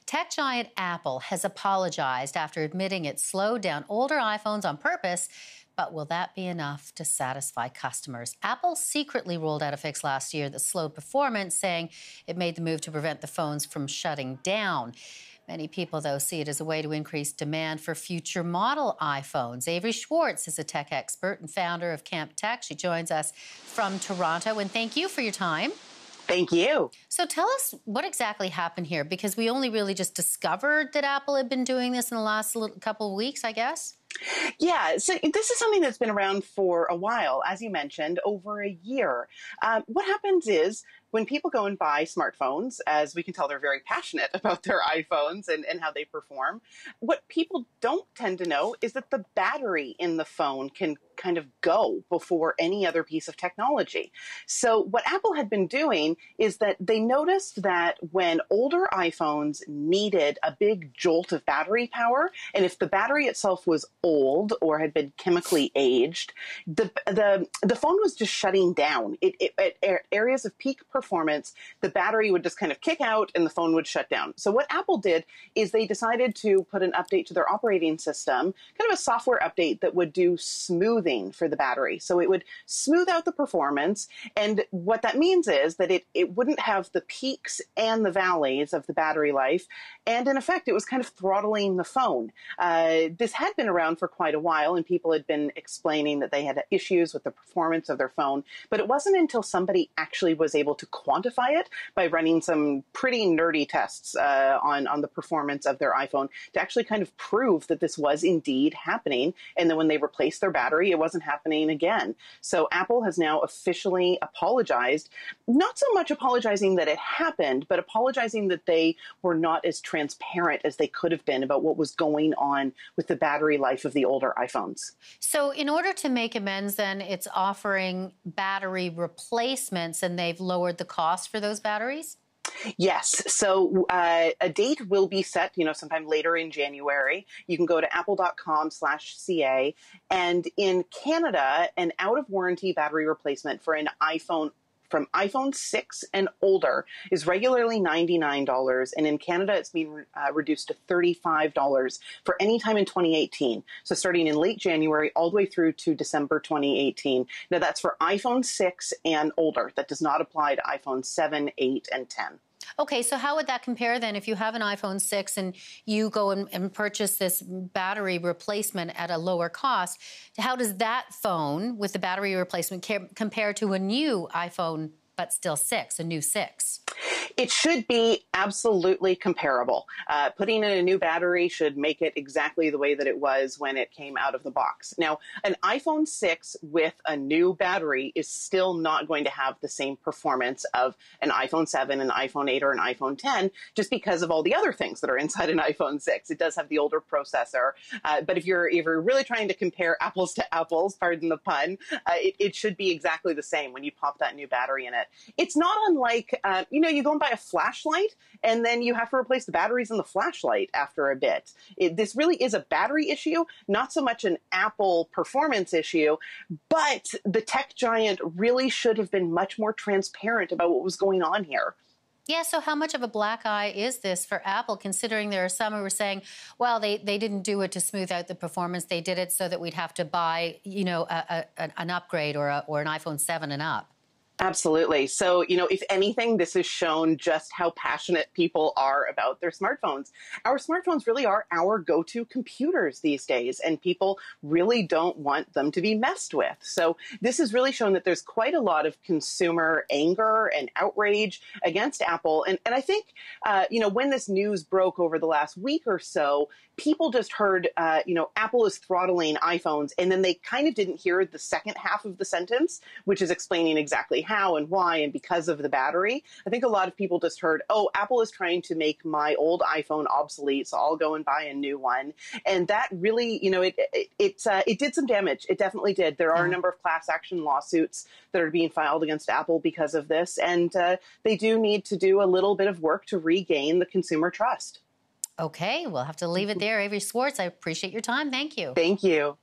Tech giant Apple has apologized after admitting it slowed down older iPhones on purpose. But will that be enough to satisfy customers? Apple secretly rolled out a fix last year that slowed performance, saying it made the move to prevent the phones from shutting down. Many people, though, see it as a way to increase demand for future model iPhones. Avery Swartz is a tech expert and founder of Camp Tech. She joins us from Toronto, and thank you for your time. Thank you. So tell us what exactly happened here, because we only really just discovered that Apple had been doing this in the last couple of weeks, I guess. Yeah, so this is something that's been around for a while, as you mentioned, over a year. What happens is when people go and buy smartphones, as we can tell, they're very passionate about their iPhones and how they perform. What people don't tend to know is that the battery in the phone can kind of go before any other piece of technology. So what Apple had been doing is that they noticed that when older iPhones needed a big jolt of battery power, and if the battery itself was old or had been chemically aged, the phone was just shutting down. At areas of peak performance, the battery would just kind of kick out and the phone would shut down. So what Apple did is they decided to put an update to their operating system, kind of a software update that would do smoothing for the battery. So it would smooth out the performance. And what that means is that it wouldn't have the peaks and the valleys of the battery life. And in effect, it was kind of throttling the phone. This had been around for quite a while, and people had been explaining that they had issues with the performance of their phone. But it wasn't until somebody actually was able to quantify it by running some pretty nerdy tests on the performance of their iPhone to actually kind of prove that this was indeed happening. And then when they replaced their battery, it wasn't happening again. So Apple has now officially apologized, not so much apologizing that it happened, but apologizing that they were not as transparent as they could have been about what was going on with the battery life of the older iPhones. So in order to make amends, then it's offering battery replacements, and they've lowered the cost for those batteries? Yes. So a date will be set, sometime later in January. You can go to apple.com/CA. And in Canada, an out-of-warranty battery replacement for an iPhone from iPhone 6 and older is regularly $99. And in Canada, it's been reduced to $35 for any time in 2018. So starting in late January all the way through to December 2018. Now, that's for iPhone 6 and older. That does not apply to iPhone 7, 8, and 10. Okay, so how would that compare then if you have an iPhone 6 and you go and purchase this battery replacement at a lower cost? How does that phone with the battery replacement compare to a new iPhone, but still 6, a new 6? It should be absolutely comparable. Putting in a new battery should make it exactly the way that it was when it came out of the box. Now, an iPhone 6 with a new battery is still not going to have the same performance of an iPhone 7, an iPhone 8, or an iPhone 10, just because of all the other things that are inside an iPhone 6. It does have the older processor. But if you're really trying to compare apples to apples, pardon the pun, it should be exactly the same when you pop that new battery in it. It's not unlike, you go and buy a flashlight, and then you have to replace the batteries in the flashlight after a bit. This really is a battery issue, not so much an Apple performance issue, but the tech giant really should have been much more transparent about what was going on here. Yeah, so how much of a black eye is this for Apple, considering there are some who are saying, well, they didn't do it to smooth out the performance. They did it so that we'd have to buy, an upgrade or an iPhone 7 and up. Absolutely. So, if anything, this has shown just how passionate people are about their smartphones. Our smartphones really are our go-to computers these days, and people really don't want them to be messed with. So this has really shown that there's quite a lot of consumer anger and outrage against Apple. And I think, when this news broke over the last week or so, people just heard, Apple is throttling iPhones, and then they kind of didn't hear the second half of the sentence, which is explaining exactly how and why and because of the battery. I think a lot of people just heard, oh, Apple is trying to make my old iPhone obsolete, so I'll go and buy a new one. And that really, it did some damage. It definitely did. There are a number of class action lawsuits that are being filed against Apple because of this, and they do need to do a little bit of work to regain the consumer trust. Okay, we'll have to leave it there. Avery Swartz, I appreciate your time. Thank you. Thank you.